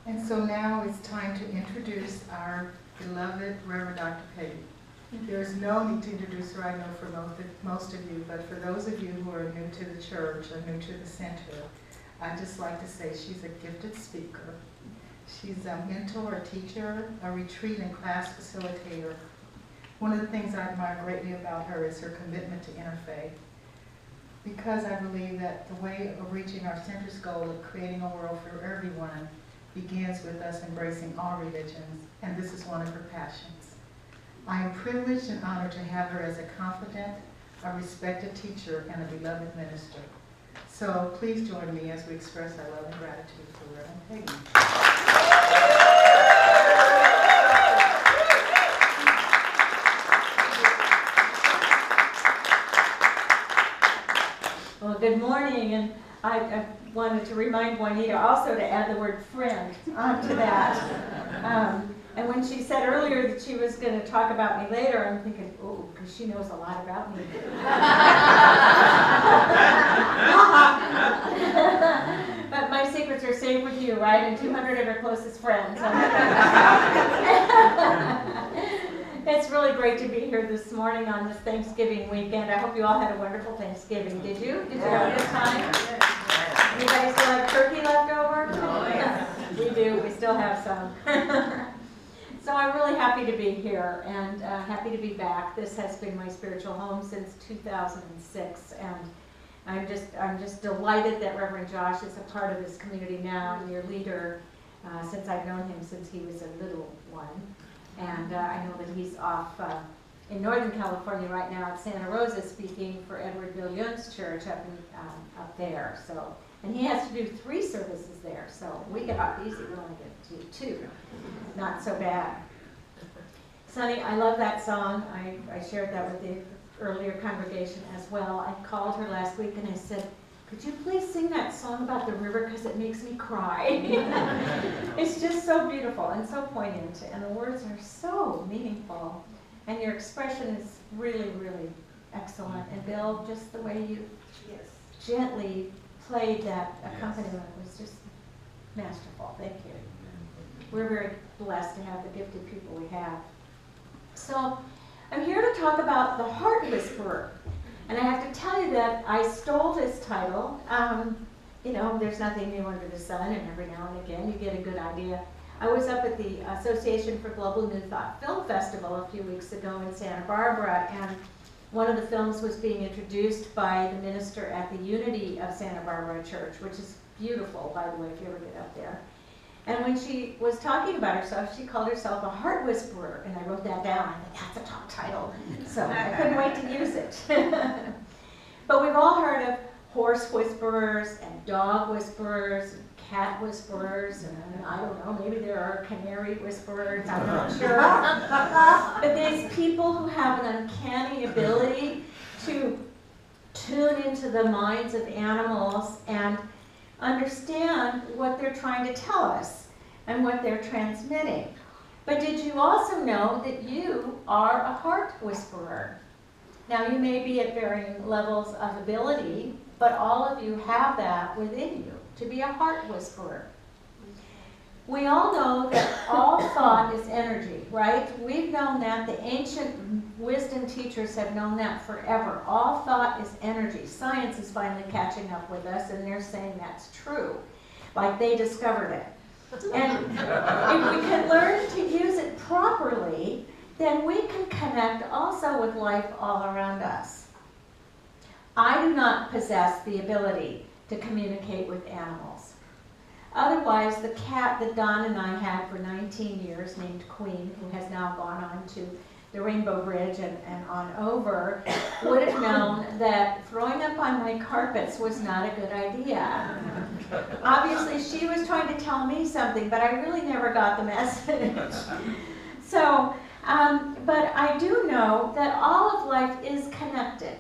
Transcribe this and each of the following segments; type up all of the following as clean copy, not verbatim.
And so now it's time to introduce our beloved Reverend Dr. Peggy. There's no need to introduce her, I know, for most of you, but for those of you who are new to the church or new to the center, I'd just like to say she's a gifted speaker. She's a mentor, a teacher, a retreat and class facilitator. One of the things I admire greatly about her is her commitment to interfaith, because I believe that the way of reaching our center's goal of creating a world for everyone begins with us embracing all religions, and this is one of her passions. I am privileged and honored to have her as a confident, a respected teacher, and a beloved minister. So please join me as we express our love and gratitude for Reverend Peggy. Well, good morning, and I wanted to remind Juanita also to add the word friend onto that. And when she said earlier that she was going to talk about me later, I'm thinking, oh, because she knows a lot about me. But my secrets are safe with you, right? And 200 of her closest friends. It's really great to be here this morning on this Thanksgiving weekend. I hope you all had a wonderful Thanksgiving. Did you? Did you have a good time? You guys still have turkey left over? Oh, yeah. We do. We still have some. So I'm really happy to be here and happy to be back. This has been my spiritual home since 2006, and I'm just delighted that Reverend Josh is a part of this community now and your leader since I've known him since he was a little one. And I know that he's off in Northern California right now at Santa Rosa speaking for Edward Villion's church up there. So, and he has to do 3 services there, so we get off easy. We only get to 2. Not so bad. Sonny, I love that song. I shared that with the earlier congregation as well. I called her last week and I said, could you please sing that song about the river because it makes me cry. It's just so beautiful and so poignant, and the words are so meaningful, and your expression is really, really excellent. And Bill, just the way you gently played that accompaniment was just masterful. Thank you. We're very blessed to have the gifted people we have. So I'm here to talk about the Heart Whisperer. And I have to tell you that I stole this title. You know, there's nothing new under the sun, and every now and again you get a good idea. I was up at the Association for Global New Thought Film Festival a few weeks ago in Santa Barbara, and one of the films was being introduced by the minister at the Unity of Santa Barbara Church, which is beautiful, by the way, if you ever get up there. And when she was talking about herself, she called herself a heart whisperer, and I wrote that down. I thought, that's a top title, so I couldn't wait to use it. But we've all heard of horse whisperers and dog whisperers and cat whisperers, and I don't know, maybe there are canary whisperers, I'm not sure. But these people who have an uncanny ability to tune into the minds of animals and understand what they're trying to tell us and what they're transmitting. But did you also know that you are a heart whisperer? Now, you may be at varying levels of ability, but all of you have that within you, to be a heart whisperer. We all know that all thought is energy, right? We've known that. The ancient wisdom teachers have known that forever. All thought is energy. Science is finally catching up with us, and they're saying that's true, like they discovered it. And if we can learn to use it properly, then we can connect also with life all around us. I do not possess the ability to communicate with animals. Otherwise, the cat that Don and I had for 19 years, named Queen, who has now gone on to the Rainbow Bridge and on over, would have known that throwing up on my carpets was not a good idea. Obviously, she was trying to tell me something, but I really never got the message. So, but I do know that all of life is connected.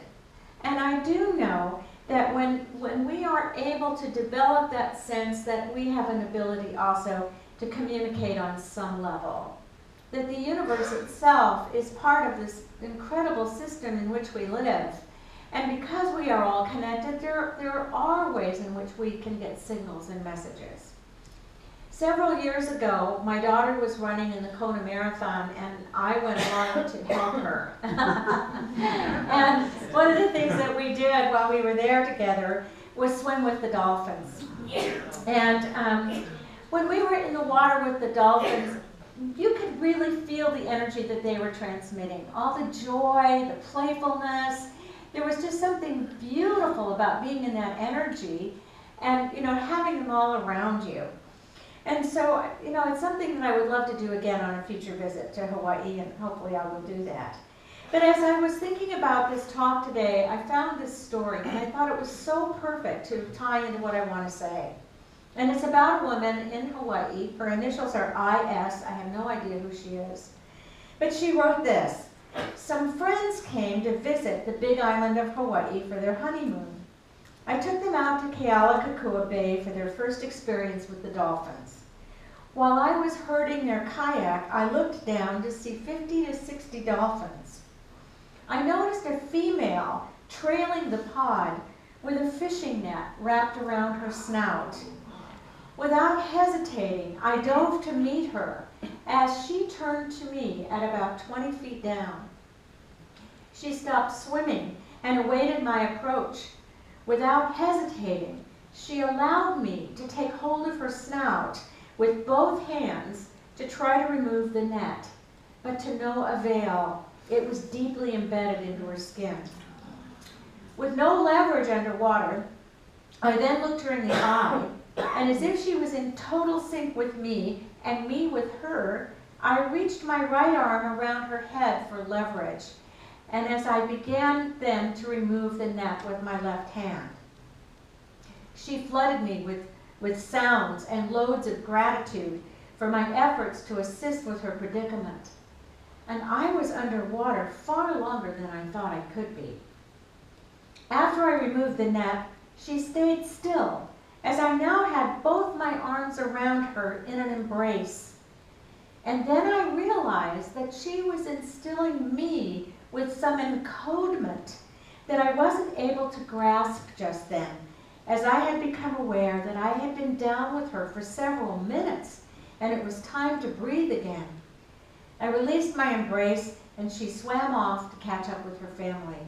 And I do know that when we are able to develop that sense that we have an ability also to communicate on some level, that the universe itself is part of this incredible system in which we live. And because we are all connected, there are ways in which we can get signals and messages. Several years ago, my daughter was running in the Kona Marathon, and I went along to help her. And one of the things that we did while we were there together was swim with the dolphins. And when we were in the water with the dolphins, you could really feel the energy that they were transmitting. All the joy, the playfulness. There was just something beautiful about being in that energy and, having them all around you. And so, it's something that I would love to do again on a future visit to Hawaii, and hopefully I will do that. But as I was thinking about this talk today, I found this story, and I thought it was so perfect to tie into what I want to say. And it's about a woman in Hawaii. Her initials are IS. I have no idea who she is. But she wrote this. Some friends came to visit the big island of Hawaii for their honeymoon. I took them out to Kealakekua Bay for their first experience with the dolphins. While I was herding their kayak, I looked down to see 50 to 60 dolphins. I noticed a female trailing the pod with a fishing net wrapped around her snout. Without hesitating, I dove to meet her as she turned to me at about 20 feet down. She stopped swimming and awaited my approach. Without hesitating, she allowed me to take hold of her snout with both hands to try to remove the net, but to no avail. It was deeply embedded into her skin. With no leverage underwater, I then looked her in the eye, and as if she was in total sync with me and me with her, I reached my right arm around her head for leverage, and as I began then to remove the net with my left hand. She flooded me with sounds and loads of gratitude for my efforts to assist with her predicament. And I was underwater far longer than I thought I could be. After I removed the net, she stayed still, as I now had both my arms around her in an embrace. And then I realized that she was instilling me with some encodement that I wasn't able to grasp just then, as I had become aware that I had been down with her for several minutes, and it was time to breathe again. I released my embrace, and she swam off to catch up with her family.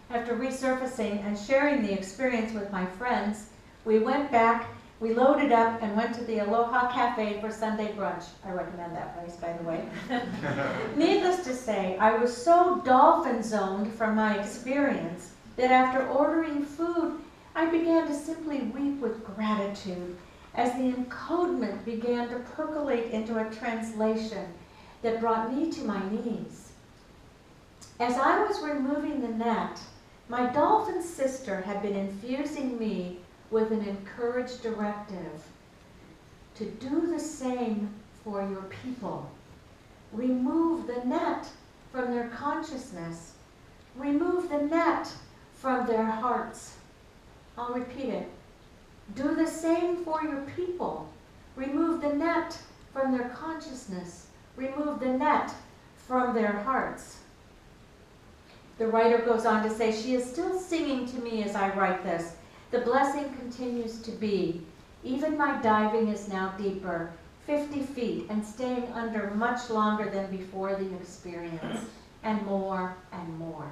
After resurfacing and sharing the experience with my friends, we went back, we loaded up, and went to the Aloha Cafe for Sunday brunch. I recommend that place, by the way. Needless to say, I was so dolphin-zoned from my experience that after ordering food, I began to simply weep with gratitude as the encodement began to percolate into a translation that brought me to my knees. As I was removing the net, my dolphin sister had been infusing me with an encouraged directive to do the same for your people. Remove the net from their consciousness. Remove the net from their hearts. I'll repeat it. Do the same for your people. Remove the net from their consciousness. Remove the net from their hearts. The writer goes on to say, she is still singing to me as I write this. The blessing continues to be. Even my diving is now deeper, 50 feet, and staying under much longer than before the experience, and more and more.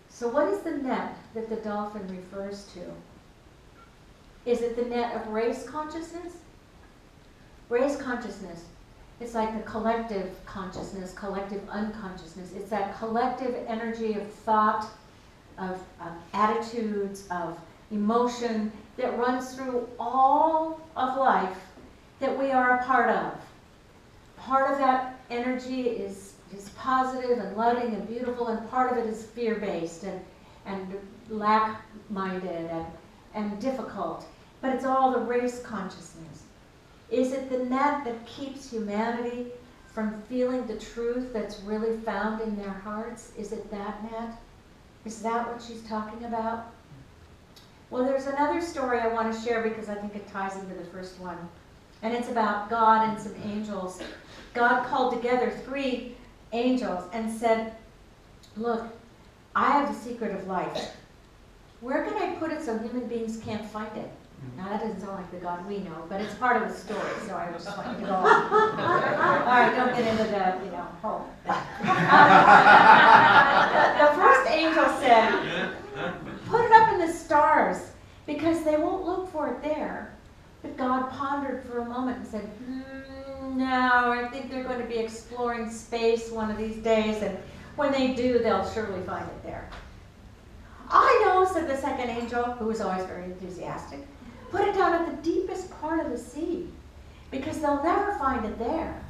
So what is the net that the dolphin refers to? Is it the net of race consciousness? Race consciousness. It's like the collective consciousness, collective unconsciousness. It's that collective energy of thought, of attitudes, of emotion that runs through all of life that we are a part of. Part of that energy is positive and loving and beautiful, and part of it is fear-based and lack-minded and difficult. But it's all the race consciousness. Is it the net that keeps humanity from feeling the truth that's really found in their hearts? Is it that net? Is that what she's talking about? Well, there's another story I want to share because I think it ties into the first one. And it's about God and some angels. God called together 3 angels and said, look, I have the secret of life. Where can I put it so human beings can't find it? Now that doesn't sound like the God we know, but it's part of the story, so I just want you to go on. All right, don't get into the, whole thing. The first angel said, put it up in the stars, because they won't look for it there. But God pondered for a moment and said, no, I think they're going to be exploring space one of these days, and when they do, they'll surely find it there. I know, said the second angel, who was always very enthusiastic. Put it down at the deepest part of the sea, because they'll never find it there.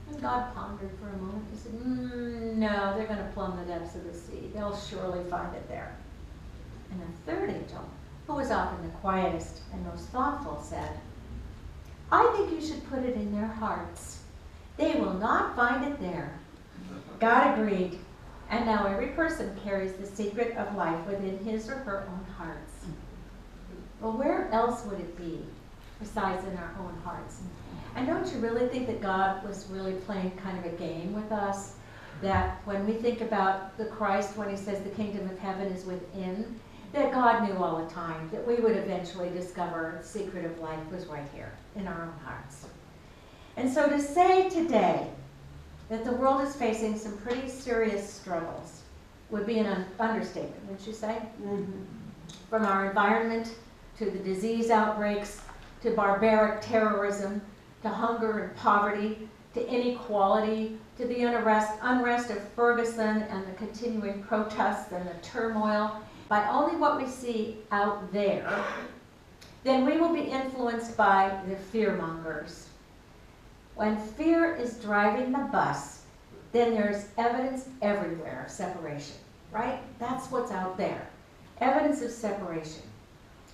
And God pondered for a moment. He said, no, they're going to plumb the depths of the sea. They'll surely find it there. And the third angel, who was often the quietest and most thoughtful, said, I think you should put it in their hearts. They will not find it there. God agreed. And now every person carries the secret of life within his or her own hearts. Well, where else would it be besides in our own hearts? And don't you really think that God was really playing kind of a game with us? That when we think about the Christ, when he says the kingdom of heaven is within, that God knew all the time that we would eventually discover the secret of life was right here in our own hearts. And so to say today that the world is facing some pretty serious struggles would be an understatement, wouldn't you say? Mm-hmm. From our environment to the disease outbreaks, to barbaric terrorism, to hunger and poverty, to inequality, to the unrest of Ferguson and the continuing protests and the turmoil, by only what we see out there, then we will be influenced by the fearmongers. When fear is driving the bus, then there's evidence everywhere of separation, right? That's what's out there, evidence of separation.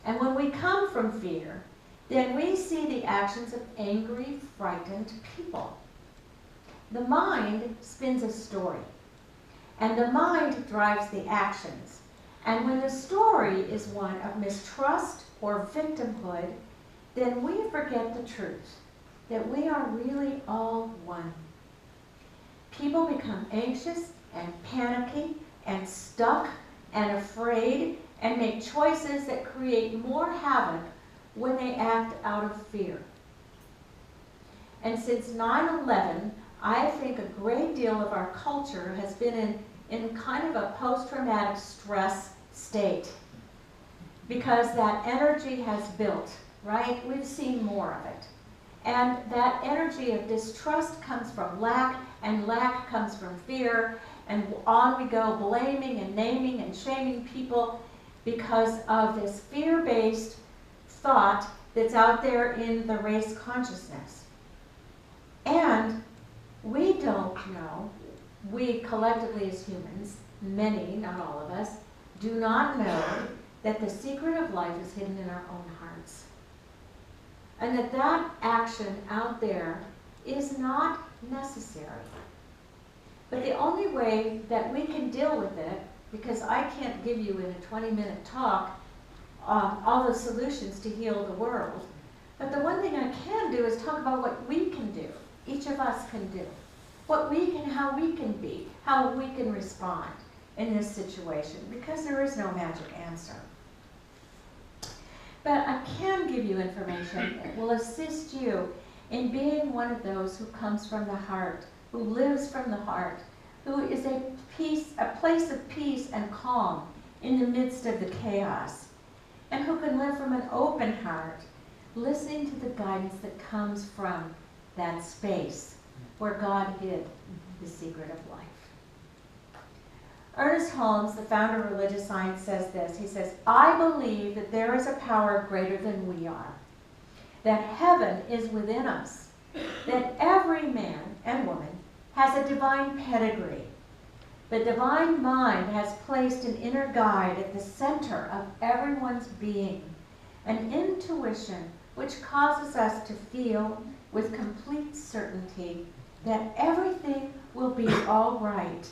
And when we come from fear, then we see the actions of angry, frightened people. The mind spins a story, and the mind drives the actions. And when the story is one of mistrust or victimhood, then we forget the truth, that we are really all one. People become anxious and panicky and stuck and afraid and make choices that create more havoc when they act out of fear. And since 9/11, I think a great deal of our culture has been in kind of a post-traumatic stress state, because that energy has built, right? We've seen more of it. And that energy of distrust comes from lack, and lack comes from fear, and on we go, blaming and naming and shaming people because of this fear-based thought that's out there in the race consciousness. And we don't know, we collectively as humans, many, not all of us, do not know that the secret of life is hidden in our own hearts. And that action out there is not necessary. But the only way that we can deal with it, because I can't give you in a 20-minute talk all the solutions to heal the world, but the one thing I can do is talk about what we can do, each of us can do, how we can be, how we can respond in this situation, because there is no magic answer. But I can give you information that will assist you in being one of those who comes from the heart, who lives from the heart, who is a place of peace and calm in the midst of the chaos, and who can live from an open heart, listening to the guidance that comes from that space where God hid the secret of life. Ernest Holmes, the founder of religious science, says this. He says, I believe that there is a power greater than we are, that heaven is within us, that every man and woman has a divine pedigree. The divine mind has placed an inner guide at the center of everyone's being, an intuition which causes us to feel with complete certainty that everything will be all right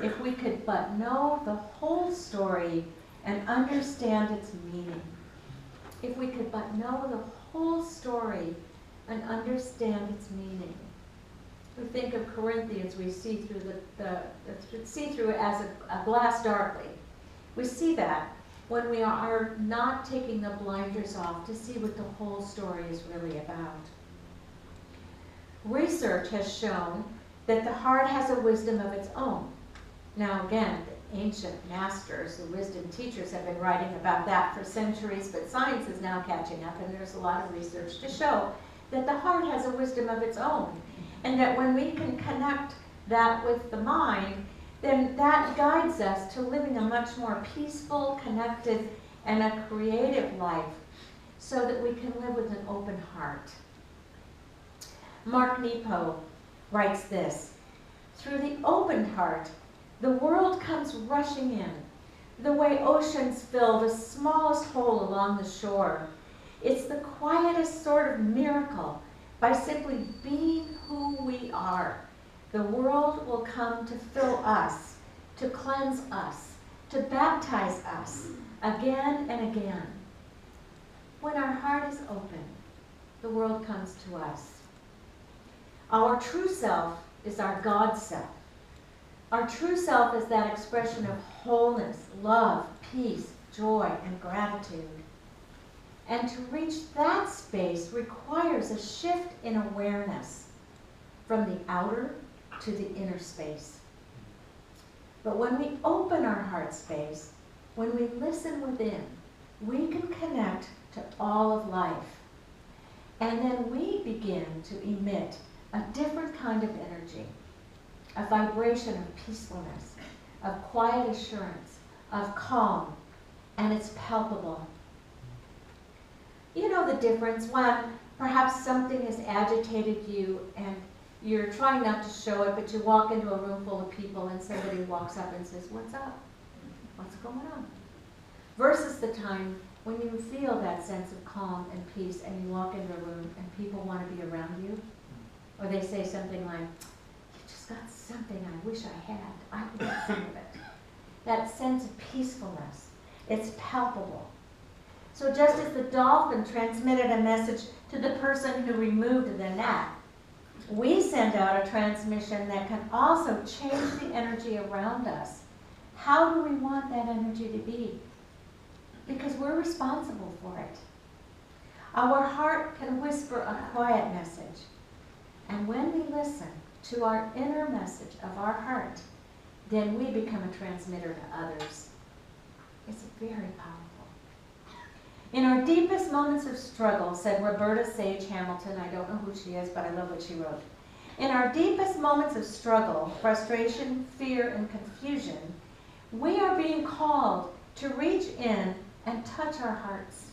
if we could but know the whole story and understand its meaning. If we could but know the whole story and understand its meaning. We think of Corinthians, we see through see through it as a glass darkly. We see that when we are not taking the blinders off to see what the whole story is really about. Research has shown that the heart has a wisdom of its own. Now again, the ancient masters, the wisdom teachers, have been writing about that for centuries, but science is now catching up, and there's a lot of research to show that the heart has a wisdom of its own, and that when we can connect that with the mind, then that guides us to living a much more peaceful, connected, and a creative life, so that we can live with an open heart. Mark Nepo writes this: "Through the open heart, the world comes rushing in, the way oceans fill the smallest hole along the shore. It's the quietest sort of miracle. By simply being who we are, the world will come to fill us, to cleanse us, to baptize us again and again. When our heart is open, the world comes to us. Our true self is our God self. Our true self is that expression of wholeness, love, peace, joy, and gratitude. And to reach that space requires a shift in awareness from the outer to the inner space. But when we open our heart space, when we listen within, we can connect to all of life. And then we begin to emit a different kind of energy, a vibration of peacefulness, of quiet assurance, of calm, and it's palpable. You know the difference when perhaps something has agitated you and you're trying not to show it, but you walk into a room full of people and somebody walks up and says, "What's up? What's going on?" Versus the time when you feel that sense of calm and peace and you walk into a room and people want to be around you, or they say something like, "You just got something I wish I had. I would get some of it." That sense of peacefulness, it's palpable. So just as the dolphin transmitted a message to the person who removed the net, we send out a transmission that can also change the energy around us. How do we want that energy to be? Because we're responsible for it. Our heart can whisper a quiet message. And when we listen to our inner message of our heart, then we become a transmitter to others. It's very powerful. In our deepest moments of struggle, said Roberta Sage Hamilton, I don't know who she is, but I love what she wrote. In our deepest moments of struggle, frustration, fear, and confusion, we are being called to reach in and touch our hearts.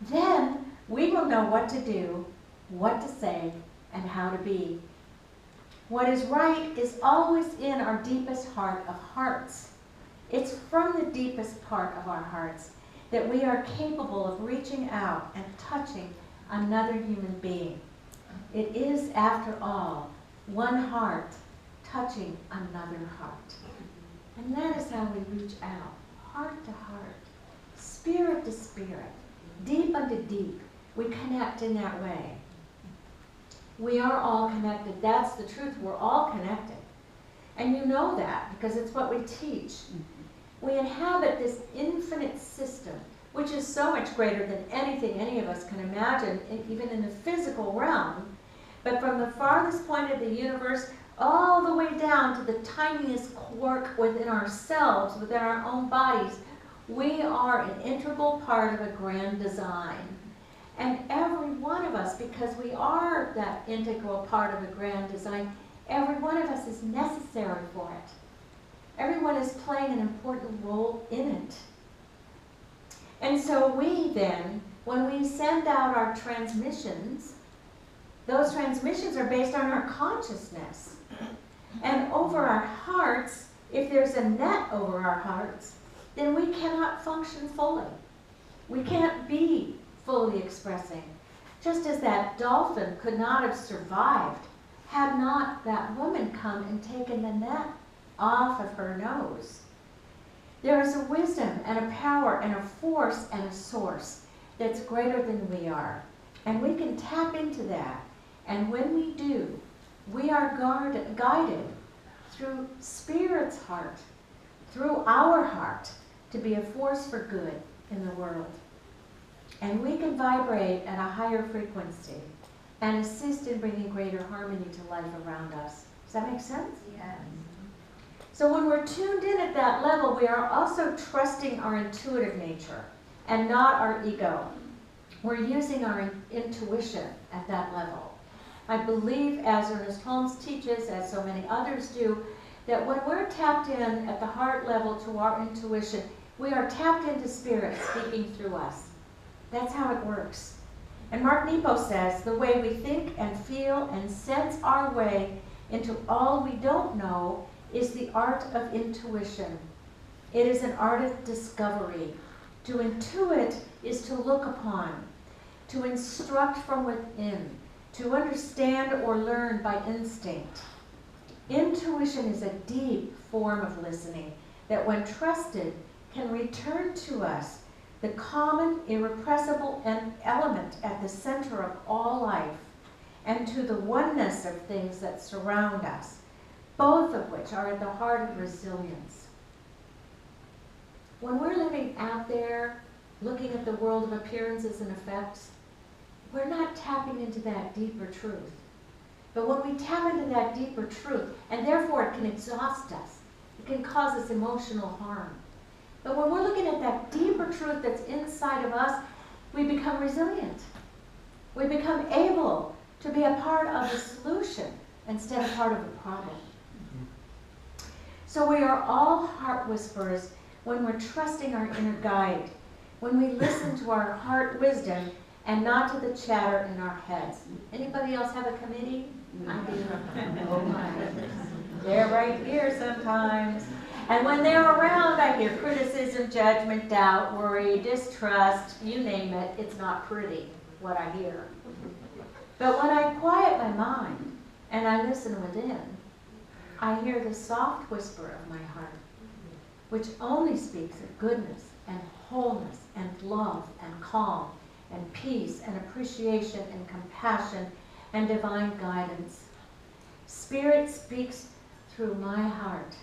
Then we will know what to do, what to say, and how to be. What is right is always in our deepest heart of hearts. It's from the deepest part of our hearts that we are capable of reaching out and touching another human being. It is, after all, one heart touching another heart. And that is how we reach out, heart to heart, spirit to spirit, deep unto deep. We connect in that way. We are all connected. That's the truth. We're all connected. And you know that because it's what we teach. We inhabit this infinite system, which is so much greater than anything any of us can imagine, even in the physical realm. But from the farthest point of the universe, all the way down to the tiniest quark within ourselves, within our own bodies, we are an integral part of a grand design. And every one of us, because we are that integral part of a grand design, every one of us is necessary for it. Everyone is playing an important role in it. And so we then, when we send out our transmissions, those transmissions are based on our consciousness. And over our hearts, if there's a net over our hearts, then we cannot function fully. We can't be fully expressing. Just as that dolphin could not have survived had not that woman come and taken the net off of her nose. There is a wisdom and a power and a force and a source that's greater than we are. And we can tap into that. And when we do, we are guided through Spirit's heart, through our heart, to be a force for good in the world. And we can vibrate at a higher frequency and assist in bringing greater harmony to life around us. Does that make sense? Yes. So when we're tuned in at that level, we are also trusting our intuitive nature and not our ego. We're using our intuition at that level. I believe, as Ernest Holmes teaches, as so many others do, that when we're tapped in at the heart level to our intuition, we are tapped into spirit speaking through us. That's how it works. And Mark Nepo says, the way we think and feel and sense our way into all we don't know is the art of intuition. It is an art of discovery. To intuit is to look upon, to instruct from within, to understand or learn by instinct. Intuition is a deep form of listening that, when trusted, can return to us the common, irrepressible element at the center of all life, and to the oneness of things that surround us, both of which are at the heart of resilience. When we're living out there, looking at the world of appearances and effects, we're not tapping into that deeper truth. But when we tap into that deeper truth, and therefore it can exhaust us, it can cause us emotional harm. But when we're looking at that deeper truth that's inside of us, we become resilient. We become able to be a part of the solution instead of part of the problem. So we are all heart whisperers when we're trusting our inner guide, when we listen to our heart wisdom and not to the chatter in our heads. Anybody else have a committee? I do. Oh my. They're right here sometimes. And when they're around, I hear criticism, judgment, doubt, worry, distrust, you name it. It's not pretty, what I hear. But when I quiet my mind and I listen within, I hear the soft whisper of my heart, which only speaks of goodness and wholeness and love and calm and peace and appreciation and compassion and divine guidance. Spirit speaks through my heart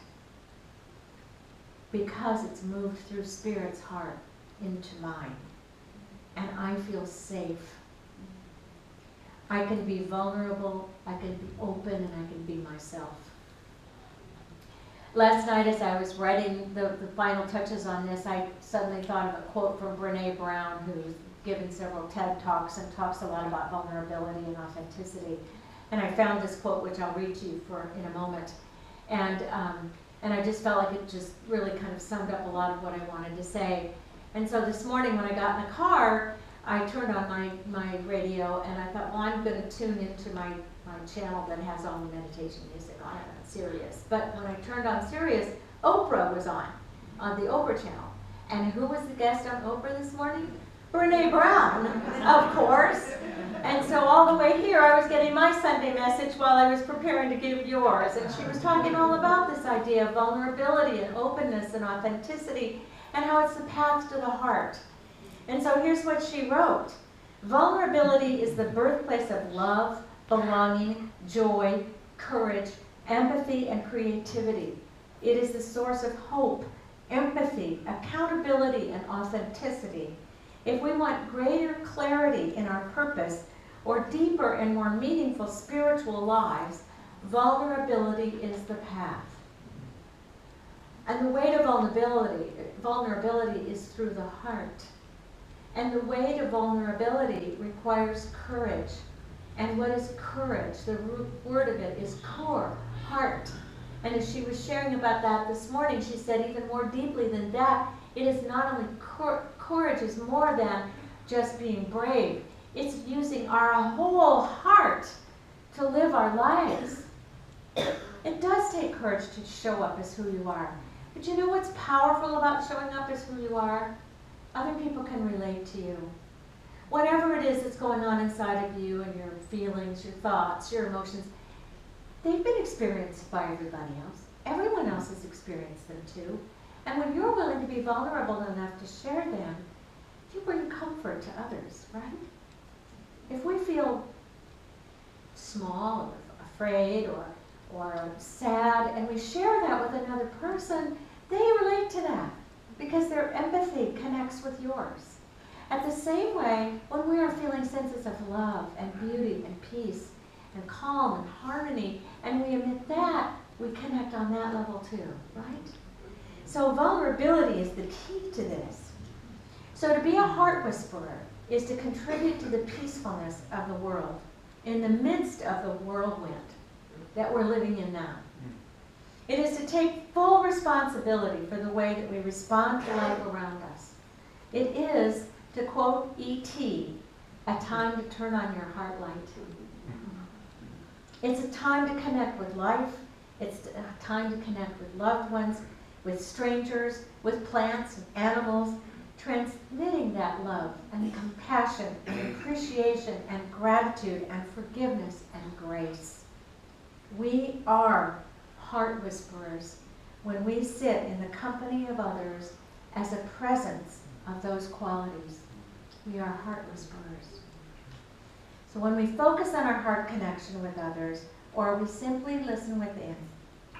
because it's moved through Spirit's heart into mine. And I feel safe. I can be vulnerable, I can be open, and I can be myself. Last night, as I was writing the final touches on this, I suddenly thought of a quote from Brene Brown, who's given several TED Talks and talks a lot about vulnerability and authenticity. And I found this quote, which I'll read to you in a moment. And I just felt like it just really kind of summed up a lot of what I wanted to say. And so this morning when I got in the car, I turned on my radio and I thought, well, I'm going to tune into my channel that has all the meditation music on it, on Sirius. But when I turned on Sirius, Oprah was on the Oprah channel. And who was the guest on Oprah this morning? Brene Brown, of course. And so all the way here, I was getting my Sunday message while I was preparing to give yours. And she was talking all about this idea of vulnerability and openness and authenticity and how it's the path to the heart. And so here's what she wrote. Vulnerability is the birthplace of love, belonging, joy, courage, empathy, and creativity. It is the source of hope, empathy, accountability, and authenticity. If we want greater clarity in our purpose or deeper and more meaningful spiritual lives, vulnerability is the path. And the way to vulnerability is through the heart. And the way to vulnerability requires courage. And what is courage? The root word of it is core, heart. And as she was sharing about that this morning, she said even more deeply than that, it is not only courage is more than just being brave. It's using our whole heart to live our lives. It does take courage to show up as who you are. But you know what's powerful about showing up as who you are? Other people can relate to you. Whatever it is that's going on inside of you and your feelings, your thoughts, your emotions, they've been experienced by everybody else. Everyone else has experienced them too. And when you're willing to be vulnerable enough to share them, you bring comfort to others, right? If we feel small or afraid or sad and we share that with another person, they relate to that. because their empathy connects with yours. At the same way, when we are feeling senses of love and beauty and peace and calm and harmony, and we emit that, we connect on that level too, right? So vulnerability is the key to this. So to be a heart whisperer is to contribute to the peacefulness of the world in the midst of the whirlwind that we're living in now. It is to take full responsibility for the way that we respond to life around us. It is, to quote E.T., a time to turn on your heart light. It's a time to connect with life. It's a time to connect with loved ones, with strangers, with plants and animals, transmitting that love and compassion and appreciation and gratitude and forgiveness and grace. We are heart whisperers when we sit in the company of others as a presence of those qualities. We are heart whisperers. So when we focus on our heart connection with others, or we simply listen within,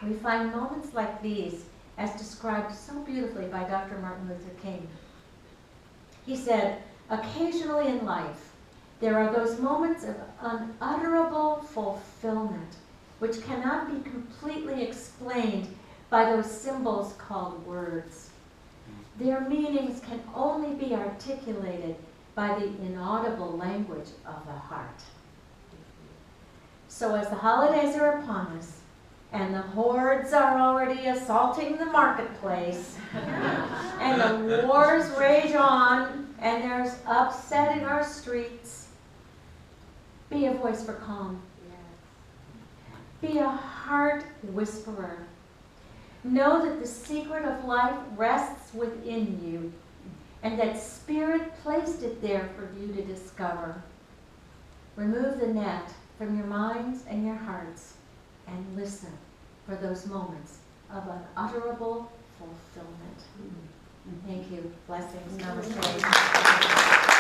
we find moments like these as described so beautifully by Dr. Martin Luther King. He said, occasionally in life, there are those moments of unutterable fulfillment which cannot be completely explained by those symbols called words. Their meanings can only be articulated by the inaudible language of the heart. So as the holidays are upon us, and the hordes are already assaulting the marketplace, and the wars rage on, and there's upset in our streets, be a voice for calm. Be a heart whisperer. Know that the secret of life rests within you, and that Spirit placed it there for you to discover. Remove the net from your minds and your hearts, and listen for those moments of unutterable fulfillment. Thank you. Blessings. Namaste.